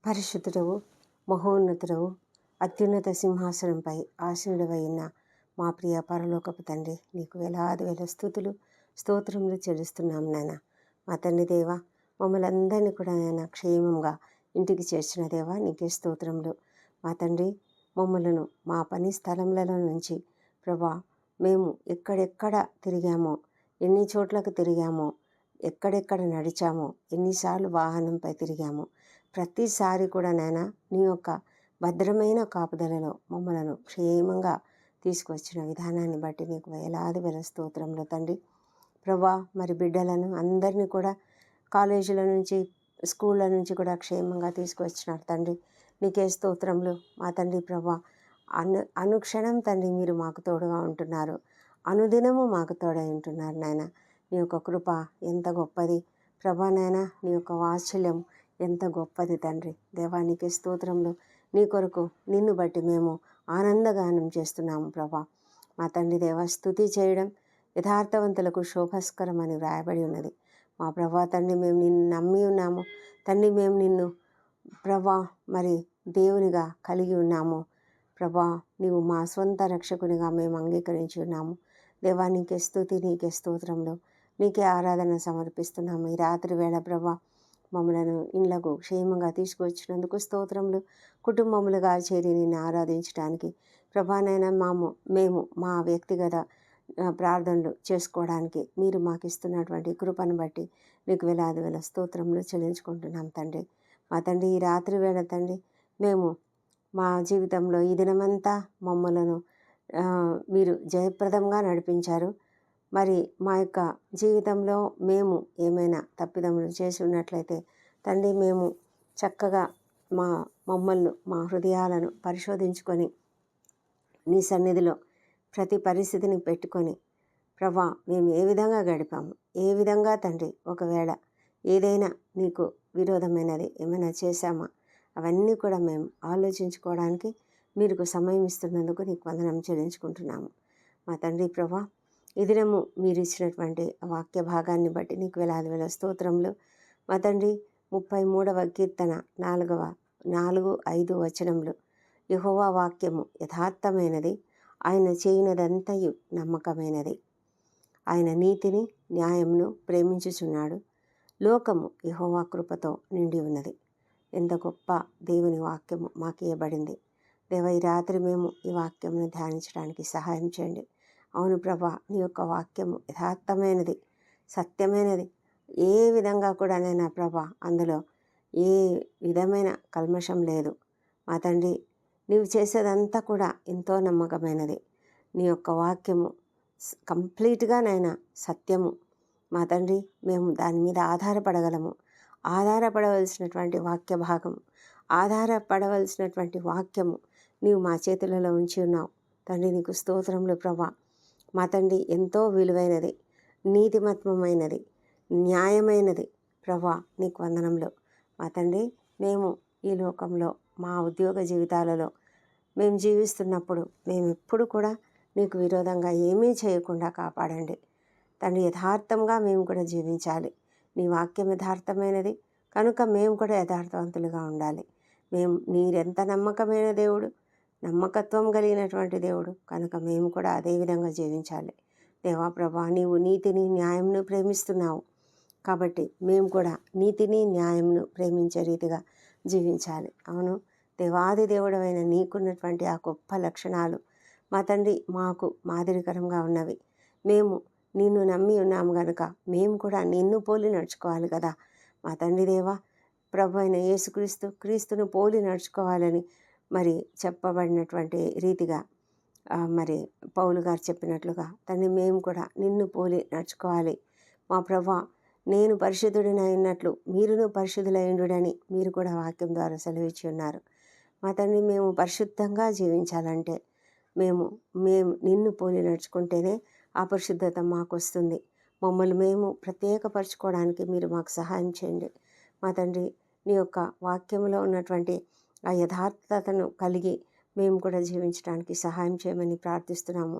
పరిశుద్ధుడవు, మహోన్నతుడవు, అత్యున్నత సింహాసనంపై ఆసీనుడవై ఉన్న మా ప్రియ పరలోకపు తండ్రి, నీకు వేలాది వేల స్తుతులు స్తోత్రములు చెల్లిస్తున్నాం నాయన. మా తండ్రి దేవ, మమ్మల్ని అందరినీ కూడా నాయన క్షేమంగా ఇంటికి చేర్చిన దేవ నీకే స్తోత్రములు. మా తండ్రి, మమ్మలను మా పని స్థలములలో నుంచి ప్రభా, మేము ఎక్కడెక్కడ తిరిగామో, ఎన్ని చోట్లకు తిరిగామో, ఎక్కడెక్కడ నడిచామో, ఎన్నిసార్లు వాహనంపై తిరిగామో, ప్రతిసారి కూడా నాయన నీ యొక్క భద్రమైన కాపుదలలో మమ్మలను క్షేమంగా తీసుకువచ్చిన విధానాన్ని బట్టి నీకు వేలాది వేల స్తోత్రంలో తండ్రి. ప్రభా, మరి బిడ్డలను అందరినీ కూడా కాలేజీల నుంచి స్కూళ్ళ నుంచి కూడా క్షేమంగా తీసుకువచ్చినారు తండ్రి, నీకే స్తోత్రములు. మా తండ్రి ప్రభా, అనుక్షణం తండ్రి మీరు మాకు తోడుగా ఉంటున్నారు, అనుదినము మాకు తోడై ఉంటున్నారు నాయన. నీ యొక్క కృప ఎంత గొప్పది ప్రభా నాయన, నీ యొక్క వాత్సల్యం ఎంత గొప్పది తండ్రి. దేవానికి స్తోత్రంలో నీ కొరకు నిన్ను బట్టి మేము ఆనందగానం చేస్తున్నాము ప్రభా. మా తండ్రి దేవ, స్తుతి చేయడం యథార్థవంతులకు శోభస్కరం అని వ్రాయబడి ఉన్నది. మా ప్రభా తండ్రి, మేము నిన్ను నమ్మి ఉన్నాము తండ్రి, మేము నిన్ను ప్రభా మరి దేవునిగా కలిగి ఉన్నాము ప్రభా. నీవు మా స్వంత రక్షకునిగా మేము అంగీకరించి ఉన్నాము దేవా. నీకే స్తుతి, నీకే స్తోత్రంలో నీకే ఆరాధన సమర్పిస్తున్నాము ఈ రాత్రి వేళ ప్రభా. మమ్మలను ఇళ్లకు క్షేమంగా తీసుకువచ్చినందుకు స్తోత్రములు. కుటుంబములుగా చేరి నిన్ను ఆరాధించడానికి ప్రభానైనా మేము మా వ్యక్తిగత ప్రార్థనలు చేసుకోవడానికి మీరు మాకు ఇస్తున్నటువంటి కృపను బట్టి మీకు వేలాది వేల స్తోత్రములు చెల్లించుకుంటున్నాం తండ్రి. మా తండ్రి, ఈ రాత్రి వేళ తండ్రి, మేము మా జీవితంలో ఈ దినమంతా మమ్మలను మీరు జయప్రదంగా నడిపించారు. మరి మా యొక్క జీవితంలో మేము ఏమైనా తప్పిదములు చేసి ఉన్నట్లయితే తండ్రి, మేము చక్కగా మమ్మల్ని మా హృదయాలను పరిశోధించుకొని నీ సన్నిధిలో ప్రతి పరిస్థితిని పెట్టుకొని ప్రభా, మేము ఏ విధంగా గడిపాము, ఏ విధంగా తండ్రి ఒకవేళ ఏదైనా నీకు విరోధమైనది ఏమైనా చేశామా, అవన్నీ కూడా మేము ఆలోచించుకోవడానికి మీకు సమయం ఇస్తున్నందుకు నీకు వందనం చెల్లించుకుంటున్నాము. మా తండ్రి ప్రభా, ఈ దినము మీరు ఇచ్చినటువంటి వాక్య భాగాన్ని బట్టి నీకు వేలాది వేల స్తోత్రములు. మా తండ్రి, 33వ కీర్తన 4-5 వచనములు, యెహోవా వాక్యము యథార్థమైనది, ఆయన చేయునదంతయు నమ్మకమైనది, ఆయన నీతిని న్యాయమును ప్రేమించుచున్నాడు, లోకము యెహోవా కృపతో నిండి ఉన్నది. ఎంత గొప్ప దేవుని వాక్యము మాకు ఇవ్వబడింది దేవ. ఈ రాత్రి మేము ఈ వాక్యమును ధ్యానించడానికి సహాయం చేయండి. అవును ప్రభా, నీ యొక్క వాక్యము యథార్థమైనది, సత్యమైనది. ఏ విధంగా కూడా నైనా ప్రభా అందులో ఏ విధమైన కల్మషం లేదు. మా తండ్రి, నీవు చేసేదంతా కూడా ఎంతో నమ్మకమైనది. నీ యొక్క వాక్యము కంప్లీట్గా నైనా సత్యము. మా తండ్రి, మేము దాని మీద ఆధారపడగలము. ఆధారపడవలసినటువంటి వాక్య భాగము, ఆధారపడవలసినటువంటి వాక్యము నీవు మా చేతులలో ఉంచి ఉన్నావు తండ్రి. నీకు స్తోత్రములు ప్రభా. మా తండ్రి, ఎంతో విలువైనది, నీతిమత్వమైనది, న్యాయమైనది ప్రభా, నీకు వందనములు. మా తండ్రి, మేము ఈ లోకంలో మా ఉద్యోగ జీవితాలలో మేము జీవిస్తున్నప్పుడు మేము ఎప్పుడు కూడా నీకు విరోధంగా ఏమీ చేయకుండా కాపాడండి తండ్రి. యథార్థంగా మేము కూడా జీవించాలి. నీ వాక్యం యథార్థమైనది కనుక మేము కూడా యథార్థవంతులుగా ఉండాలి. నీరెంత నమ్మకమైన దేవుడు, నమ్మకత్వం కలిగినటువంటి దేవుడు కనుక మేము కూడా అదేవిధంగా జీవించాలి. దేవా ప్రభా, నీవు నీతిని న్యాయంను ప్రేమిస్తున్నావు కాబట్టి మేము కూడా నీతిని న్యాయంను ప్రేమించే రీతిగా జీవించాలి. అవును దేవాది దేవుడవైన నీకున్నటువంటి ఆ గొప్ప లక్షణాలు మా తండ్రి మాకు మాదిరికరంగా ఉన్నవి. మేము నిన్ను నమ్మి ఉన్నాము కనుక మేము కూడా నిన్ను పోలి నడుచుకోవాలి కదా మా తండ్రి దేవా. ప్రభు అయిన క్రీస్తును పోలి నడుచుకోవాలని మరి చెప్పబడినటువంటి రీతిగా మరి పౌలు గారు చెప్పినట్లుగా తండ్రి, మేము కూడా నిన్ను పోలి నడుచుకోవాలి. మా ప్రభా, నేను పరిశుద్ధుడినైనట్లు మీరును పరిశుద్ధులైండుడని మీరు కూడా వాక్యం ద్వారా సెలవిచ్చి ఉన్నారు. మా తండ్రి, మేము పరిశుద్ధంగా జీవించాలంటే మేము నిన్ను పోలి నడుచుకుంటేనే ఆ పరిశుద్ధత మాకు వస్తుంది. మమ్మల్ని మేము ప్రత్యేకపరచుకోవడానికి మీరు మాకు సహాయం చేయండి. మా తండ్రి, నీ యొక్క వాక్యంలో ఉన్నటువంటి ఆ యథార్థతను కలిగి మేము కూడా జీవించడానికి సహాయం చేయమని ప్రార్థిస్తున్నాము.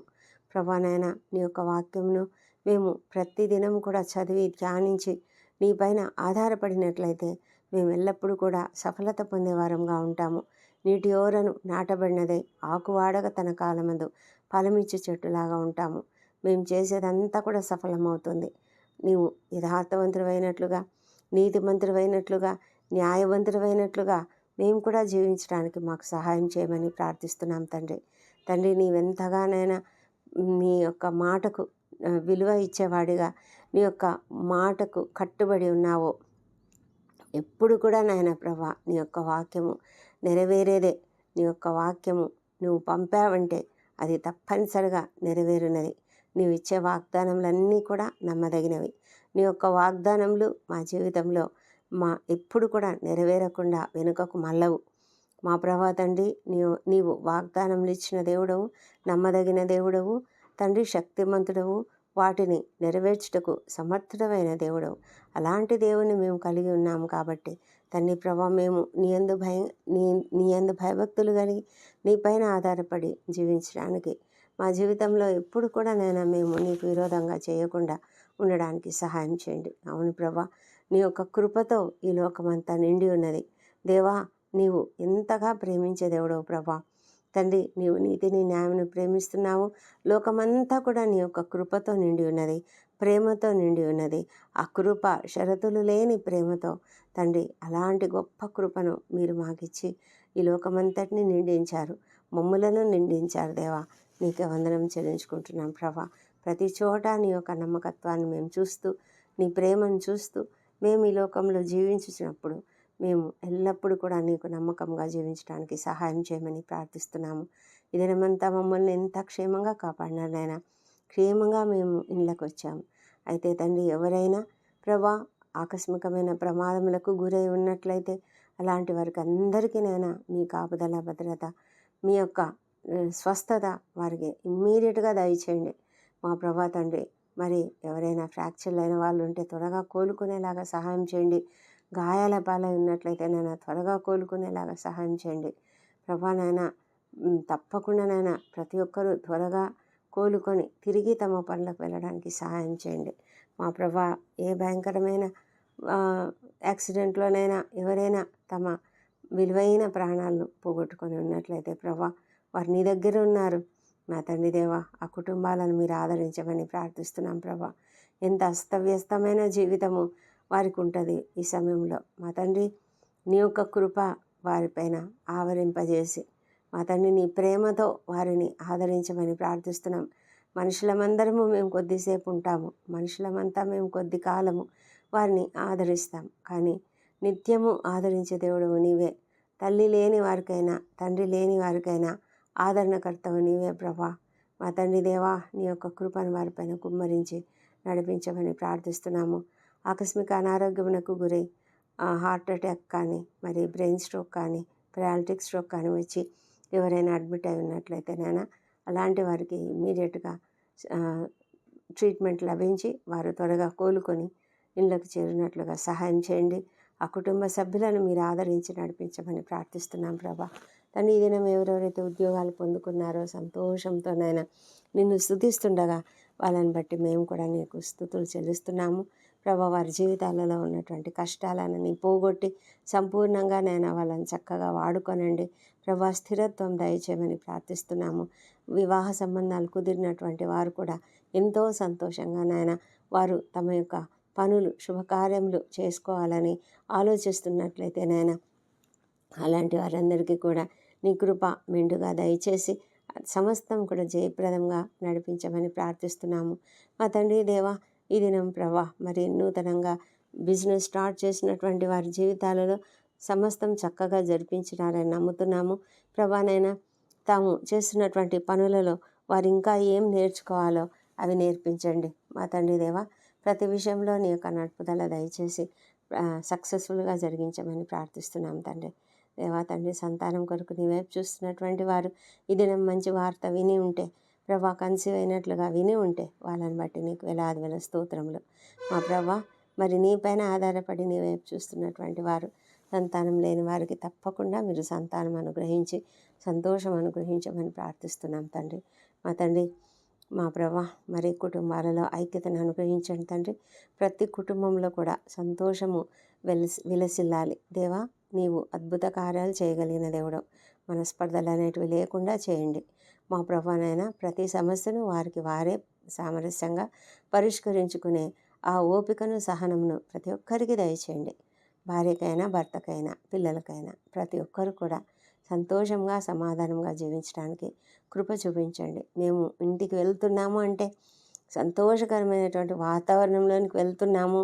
ప్రభానైన నీ యొక్క వాక్యమును మేము ప్రతిదినం కూడా చదివి ధ్యానించి నీ పైన ఆధారపడినట్లయితే మేము ఎల్లప్పుడూ కూడా సఫలత పొందేవారంగా ఉంటాము. నీటి ఓరను నాటబడినదై ఆకువాడక తన కాలమందు ఫలమిచ్చు చెట్టులాగా ఉంటాము. మేము చేసేదంతా కూడా సఫలమవుతుంది. నీవు యథార్థవంతుడైనట్లుగా, నీతిమంతుడైనట్లుగా, న్యాయవంతుడైనట్లుగా మేము కూడా జీవించడానికి మాకు సహాయం చేయమని ప్రార్థిస్తున్నాం తండ్రి. తండ్రి, నీవెంతగానైనా నీ యొక్క మాటకు విలువ ఇచ్చేవాడిగా, నీ యొక్క మాటకు కట్టుబడి ఉన్నావో, ఎప్పుడు కూడా నాయన ప్రభా నీ యొక్క వాక్యము నెరవేరేదే. నీ యొక్క వాక్యము నువ్వు పంపావంటే అది తప్పనిసరిగా నెరవేరునది. నీవు ఇచ్చే వాగ్దానములన్నీ కూడా నమ్మదగినవి. నీ యొక్క వాగ్దానములు మా జీవితంలో ఎప్పుడు కూడా నెరవేరకుండా వెనుకకు మల్లవు. మా ప్రభా తండ్రి, నీవు వాగ్దానములు ఇచ్చిన దేవుడవు, నమ్మదగిన దేవుడవు తండ్రి, శక్తిమంతుడవు, వాటిని నెరవేర్చుటకు సమర్థుడమైన దేవుడవు. అలాంటి దేవుని మేము కలిగి ఉన్నాము కాబట్టి తండ్రి ప్రభా, మేము నీ యందు భయభక్తులు కలిగి నీపైన ఆధారపడి జీవించడానికి మా జీవితంలో ఎప్పుడు కూడా మేము నీకు విరోధంగా చేయకుండా ఉండడానికి సహాయం చేయండి. అవును ప్రభా, నీ యొక్క కృపతో ఈ లోకమంతా నిండి ఉన్నది. దేవా, నీవు ఎంతగా ప్రేమించే దేవుడవు ప్రభా తండ్రి. నీవు నీతిని న్యాయమును ప్రేమిస్తున్నావు. లోకమంతా కూడా నీ యొక్క కృపతో నిండి ఉన్నది, ప్రేమతో నిండి ఉన్నది. ఆ కృప షరతులు లేని ప్రేమతో తండ్రి, అలాంటి గొప్ప కృపను మీరు మాకిచ్చి ఈ లోకమంతటిని నిండించారు, మమ్ములను నిండించారు. దేవా, నీకే వందనం చెల్లించుకుంటున్నాం ప్రభా. ప్రతి చోట నీ యొక్క నమ్మకత్వాన్ని మేము చూస్తూ, నీ ప్రేమను చూస్తూ మేము ఈ లోకంలో జీవించినప్పుడు మేము ఎల్లప్పుడూ కూడా నీకు నమ్మకంగా జీవించడానికి సహాయం చేయమని ప్రార్థిస్తున్నాము. ఈ దినమంతా మమ్మల్ని ఎంత క్షేమంగా కాపాడినారైనా క్షేమంగా మేము ఇళ్ళకు వచ్చాము. అయితే తండ్రి, ఎవరైనా ప్రభా ఆకస్మికమైన ప్రమాదములకు గురై ఉన్నట్లయితే అలాంటి వారికి అందరికీనైనా మీ కాపుదల, భద్రత, మీ యొక్క స్వస్థత వారికి ఇమ్మీడియట్గా దయచేయండి మా ప్రభా తండ్రి. మరి ఎవరైనా ఫ్రాక్చర్లు అయిన వాళ్ళు ఉంటే త్వరగా కోలుకునేలాగా సహాయం చేయండి. గాయాల పాలై ఉన్నట్లయితే నైనా త్వరగా కోలుకునేలాగా సహాయం చేయండి ప్రభా. నాయన తప్పకుండా నాయన ప్రతి ఒక్కరూ త్వరగా కోలుకొని తిరిగి తమ పనులకు వెళ్ళడానికి సహాయం చేయండి మా ప్రభా. ఏ భయంకరమైన యాక్సిడెంట్లోనైనా ఎవరైనా తమ విలువైన ప్రాణాలను పోగొట్టుకొని ఉన్నట్లయితే ప్రభా, వారు నీ దగ్గర ఉన్నారు మా తండ్రి దేవా. ఆ కుటుంబాలను మీరు ఆదరించమని ప్రార్థిస్తున్నాం ప్రభా. ఎంత అస్తవ్యస్తమైన జీవితము వారికి ఉంటుంది ఈ సమయంలో మా తండ్రి. నీ యొక్క కృప వారిపైన ఆవరింపజేసి మా తండ్రి నీ ప్రేమతో వారిని ఆదరించమని ప్రార్థిస్తున్నాం. మనుషులమందరము మేము కొద్దిసేపు ఉంటాము, మనుషులమంతా మేము కొద్ది కాలము వారిని ఆదరిస్తాం. కానీ నిత్యము ఆదరించే దేవుడవు నీవే. తల్లి లేని వారికైనా, తండ్రి లేని వారికైనా ఆదరణకర్తవు నీవే ప్రభా. మా తండ్రి దేవా, నీ యొక్క కృపను వారిపైన కుమ్మరించి నడిపించమని ప్రార్థిస్తున్నాము. ఆకస్మిక అనారోగ్యమునకు గురై హార్ట్ అటాక్ కానీ, మరి బ్రెయిన్ స్ట్రోక్ కానీ, పెరాలిటిక్ స్ట్రోక్ కానీ వచ్చి ఎవరైనా అడ్మిట్ అయి ఉన్నట్లయితే నాయన అలాంటి వారికి ఇమ్మీడియట్గా ట్రీట్మెంట్ లభించి వారు త్వరగా కోలుకొని ఇళ్ళకు చేరినట్లుగా సహాయం చేయండి. ఆ కుటుంబ సభ్యులను మీరు ఆదరించి నడిపించమని ప్రార్థిస్తున్నాం ప్రభా. కానీ ఈ దినం ఎవరెవరైతే ఉద్యోగాలు పొందుకున్నారో సంతోషంతోనైనా నిన్ను స్తుతిస్తుండగా వాళ్ళని బట్టి మేము కూడా నీకు స్తుతులు చెల్లిస్తున్నాము ప్రభా. వారి జీవితాలలో ఉన్నటువంటి కష్టాలను పోగొట్టి సంపూర్ణంగా నేను వాళ్ళని చక్కగా వాడుకోనండి ప్రభా. స్థిరత్వం దయచేయమని ప్రార్థిస్తున్నాము. వివాహ సంబంధాలు కుదిరినటువంటి వారు కూడా ఎంతో సంతోషంగా నాయన వారు తమ యొక్క పనులు, శుభకార్యములు చేసుకోవాలని ఆలోచిస్తున్నట్లయితే నాయన అలాంటి వారందరికీ కూడా నీ కృప మెండుగా దయచేసి సమస్తం కూడా జయప్రదంగా నడిపించమని ప్రార్థిస్తున్నాము మా తండ్రి దేవా. ఈ దినం ప్రభా, మరి నూతనంగా బిజినెస్ స్టార్ట్ చేసినటువంటి వారి జీవితాలలో సమస్తం చక్కగా జరిపించినారని నమ్ముతున్నాము ప్రభానైనా. తాము చేస్తున్నటువంటి పనులలో వారు ఇంకా ఏం నేర్చుకోవాలో అవి నేర్పించండి మా తండ్రి దేవా. ప్రతి విషయంలో నీ యొక్క నడుపుదల దయచేసి సక్సెస్ఫుల్గా జరిగించమని ప్రార్థిస్తున్నాం తండ్రి దేవా. తండ్రి, సంతానం కొరకు నీ వైపు చూస్తున్నటువంటి వారు ఈ దినం మంచి వార్త విని ఉంటే ప్రభా, కన్సీవ్ అయినట్లుగా విని ఉంటే వాళ్ళని బట్టి నీకు వేలాది వేల స్తోత్రములు మా ప్రభా. మరి నీపైన ఆధారపడి నీ వైపు చూస్తున్నటువంటి వారు, సంతానం లేని వారికి తప్పకుండా మీరు సంతానం అనుగ్రహించి సంతోషం అనుగ్రహించమని ప్రార్థిస్తున్నాం తండ్రి మా తండ్రి. మా ప్రభా మరి కుటుంబాలలో ఐక్యతను అనుగ్రహించండి తండ్రి. ప్రతి కుటుంబంలో కూడా సంతోషము విలసిల్లాలి దేవా. నీవు అద్భుత కార్యాలు చేయగలిగిన దేవుడు. మనస్పర్ధలు అనేటివి లేకుండా చేయండి మా ప్రభానైనా. ప్రతి సమస్యను వారికి వారే సామరస్యంగా పరిష్కరించుకునే ఆ ఓపికను సహనమును ప్రతి ఒక్కరికి దయచేయండి. భార్యకైనా భర్తకైనా పిల్లలకైనా ప్రతి ఒక్కరు కూడా సంతోషంగా సమాధానంగా జీవించడానికి కృప చూపించండి. మేము ఇంటికి వెళ్తున్నాము అంటే సంతోషకరమైనటువంటి వాతావరణంలోనికి వెళ్తున్నాము.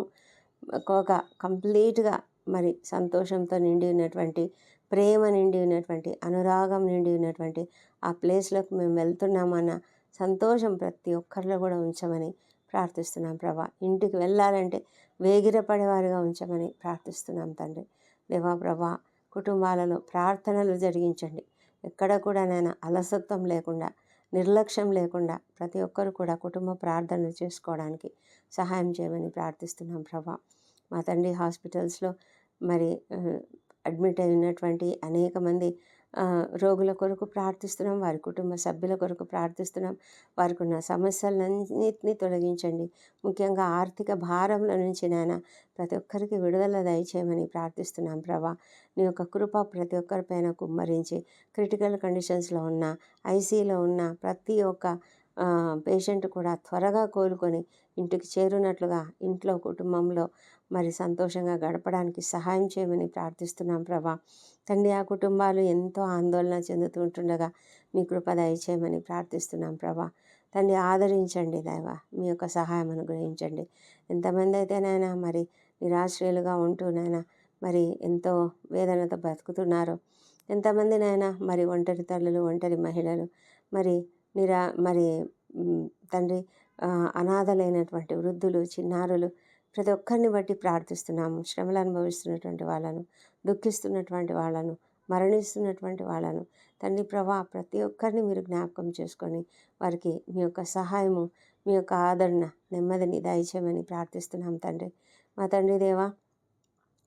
ఒక కంప్లీట్గా మరి సంతోషంతో నిండి ఉన్నటువంటి, ప్రేమ నిండి ఉన్నటువంటి, అనురాగం నిండి ఉన్నటువంటి ఆ ప్లేస్లోకి మేము వెళ్తున్నామన్న సంతోషం ప్రతి ఒక్కరిలో కూడా ఉంచమని ప్రార్థిస్తున్నాం ప్రభా. ఇంటికి వెళ్ళాలంటే వేగిరపడేవారిగా ఉంచమని ప్రార్థిస్తున్నాం తండ్రి. దేవా ప్రభా, కుటుంబాలలో ప్రార్థనలు జరిగించండి. ఎక్కడ కూడా నేను అలసత్వం లేకుండా, నిర్లక్ష్యం లేకుండా ప్రతి ఒక్కరు కూడా కుటుంబ ప్రార్థనలు చేసుకోవడానికి సహాయం చేయమని ప్రార్థిస్తున్నాం ప్రభా. మా తండ్రి హాస్పిటల్స్లో మరి అడ్మిట్ అయి ఉన్నటువంటి అనేక మంది రోగుల కొరకు ప్రార్థిస్తున్నాం. వారి కుటుంబ సభ్యుల కొరకు ప్రార్థిస్తున్నాం. వారికి ఉన్న సమస్యలన్నింటినీ తొలగించండి. ముఖ్యంగా ఆర్థిక భారంల నుంచి నాయన ప్రతి ఒక్కరికి విడుదల దయచేయమని ప్రార్థిస్తున్నాం ప్రభా. నీ యొక్క కృప ప్రతి ఒక్కరిపైన కుమ్మరించి క్రిటికల్ కండిషన్స్లో ఉన్న, ఐసీలో ఉన్న ప్రతి ఒక్క పేషెంట్ కూడా త్వరగా కోలుకొని ఇంటికి చేరునట్లుగా, ఇంట్లో కుటుంబంలో మరి సంతోషంగా గడపడానికి సహాయం చేయమని ప్రార్థిస్తున్నాం ప్రభా. తండ్రి, ఆ కుటుంబాలు ఎంతో ఆందోళన చెందుతూ ఉంటుండగా మీ కృప దయచేయమని ప్రార్థిస్తున్నాం ప్రభా. తండ్రి, ఆదరించండి దైవ, మీ యొక్క సహాయం అనుగ్రహించండి. ఎంతమంది అయితేనైనా మరి నిరాశ్రయులుగా ఉంటూనైనా మరి ఎంతో వేదనతో బ్రతుకుతున్నారో, ఎంతమందినైనా మరి ఒంటరి తల్లులు, ఒంటరి మహిళలు, మరి మరి తండ్రి అనాథలైనటువంటి వృద్ధులు, చిన్నారులు ప్రతి ఒక్కరిని బట్టి ప్రార్థిస్తున్నాము. శ్రమలు అనుభవిస్తున్నటువంటి వాళ్ళను, దుఃఖిస్తున్నటువంటి వాళ్ళను, మరణిస్తున్నటువంటి వాళ్ళను తండ్రి ప్రభా, ప్రతి ఒక్కరిని మీరు జ్ఞాపకం చేసుకొని వారికి మీ యొక్క సహాయము, మీ యొక్క ఆదరణ, నెమ్మదిని దయచేయమని ప్రార్థిస్తున్నాం తండ్రి. మా తండ్రి దేవా,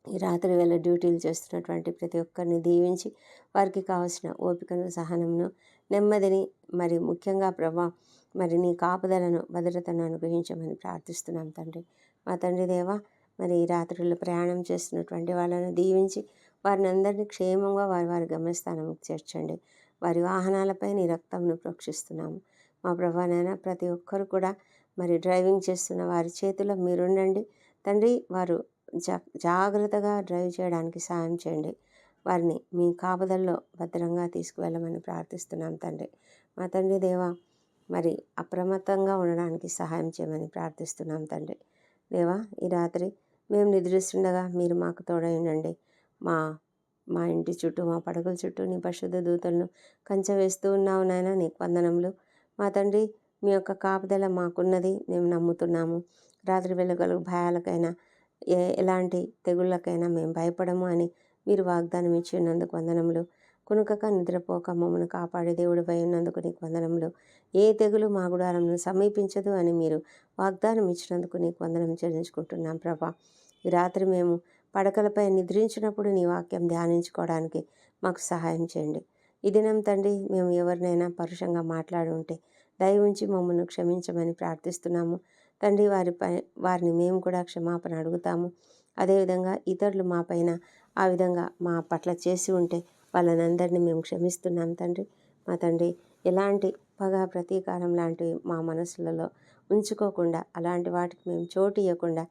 ఈ రాత్రి వేళ డ్యూటీలు చేస్తున్నటువంటి ప్రతి ఒక్కరిని దీవించి వారికి కావాల్సిన ఓపికను, సహనమును, నెమ్మదిని, మరి ముఖ్యంగా ప్రభా మరి నీ కాపుదలను, భద్రతను అనుగ్రహించమని ప్రార్థిస్తున్నాం తండ్రి. మా తండ్రి దేవా, మరి ఈ రాత్రుల్లో ప్రయాణం చేస్తున్నటువంటి వాళ్ళను దీవించి వారిని అందరినీ క్షేమంగా వారి వారి గమ్యస్థానంకి చేర్చండి. వారి వాహనాలపై నీ రక్తంను ప్రోక్షిస్తున్నాము. మా ప్రభానైనా ప్రతి ఒక్కరు కూడా మరి డ్రైవింగ్ చేస్తున్న వారి చేతిలో మీరుండండి తండ్రి. వారు జాగ్రత్తగా డ్రైవ్ చేయడానికి సాయం చేయండి. వారిని మీ కాపుదల్లో భద్రంగా తీసుకువెళ్ళమని ప్రార్థిస్తున్నాం తండ్రి. మా తండ్రి దేవా, మరి అప్రమత్తంగా ఉండడానికి సహాయం చేయమని ప్రార్థిస్తున్నాం తండ్రి. దేవా, ఈ రాత్రి మేము నిద్రిస్తుండగా మీరు మాకు తోడైండండి. మా మా ఇంటి చుట్టూ, మా పడకల చుట్టూ నీ పరిశుద్ధ దూతలను కంచె వేస్తూ ఉన్నావు నాయన. నీకు వందనములు మా తండ్రి. మీ యొక్క కాపుదల మాకున్నది, మేము నమ్ముతున్నాము. రాత్రి వెళ్ళగలుగు భయాలకైనా, ఎలాంటి తెగుళ్ళకైనా మేము భయపడము అని మీరు వాగ్దానం ఇచ్చి ఉన్నందుకు వందనములు. కునుకక నిద్రపోక మమ్మను కాపాడే దేవుడు ఉన్నందుకు నీకు వందనములు. ఏ తెగులు మా గుడారంను సమీపించదు అని మీరు వాగ్దానం ఇచ్చినందుకు నీకు వందనం చెల్లించుకుంటున్నాం ప్రభా. ఈ రాత్రి మేము పడకలపై నిద్రించినప్పుడు నీ వాక్యం ధ్యానించుకోవడానికి మాకు సహాయం చేయండి. ఈ దినం తండ్రి, మేము ఎవరినైనా పరుషంగా మాట్లాడి ఉంటే దయ ఉంచి మమ్మల్ని క్షమించమని ప్రార్థిస్తున్నాము తండ్రి. వారిని మేము కూడా క్షమాపణ అడుగుతాము. అదేవిధంగా ఇతరులు మా పైన ఆ విధంగా మా పట్ల చేసి ఉంటే వాళ్ళనందరినీ మేము క్షమిస్తున్నాం తండ్రి. మా తండ్రి, ఎలాంటి పగ, ప్రతీకారం లాంటివి మా మనసులలో ఉంచుకోకుండా, అలాంటి వాటికి మేము చోటు ఇవ్వకుండా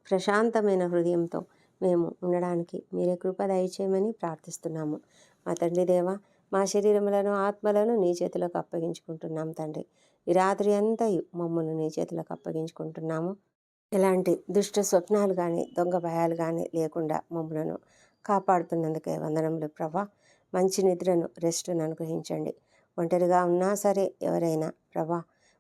ప్రశాంతమైన హృదయంతో మేము ఉండడానికి మీరే కృప దయచేయమని ప్రార్థిస్తున్నాము. మా తండ్రి దేవా, మా శరీరములను, ఆత్మలను నీ చేతులకు అప్పగించుకుంటున్నాం తండ్రి. ఈ రాత్రి అంతయు మమ్మల్ని నీ చేతులకు అప్పగించుకుంటున్నాము. ఎలాంటి దుష్ట స్వప్నాలు కానీ, దొంగ భయాలు కానీ లేకుండా మమ్మలను కాపాడుతున్నందుకే వందనములు ప్రభా. మంచి నిద్రను, రెస్టును అనుగ్రహించండి. ఒంటరిగా ఉన్నా సరే ఎవరైనా ప్రభా,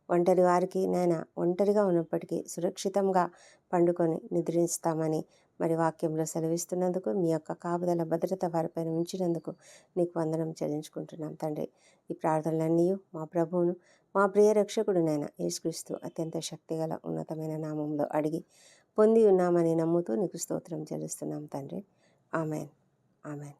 ఒంటరి వారికి నైనా ఒంటరిగా ఉన్నప్పటికీ సురక్షితంగా పండుకొని నిద్రిస్తామని మరి వాక్యంలో సెలవిస్తున్నందుకు, మీ యొక్క కాపుదల, భద్రత వారిపైన ఉంచినందుకు నీకు వందనం చెల్లించుకుంటున్నాం తండ్రి. ఈ ప్రార్థనలన్నీ మా ప్రభువును, మా ప్రియ రక్షకుడునైనా యేసుక్రీస్తు అత్యంత శక్తిగల ఉన్నతమైన నామంలో అడిగి పొంది ఉన్నామని నమ్ముతూ నీకు స్తోత్రం చెల్లిస్తున్నాం తండ్రి. Amen, amen.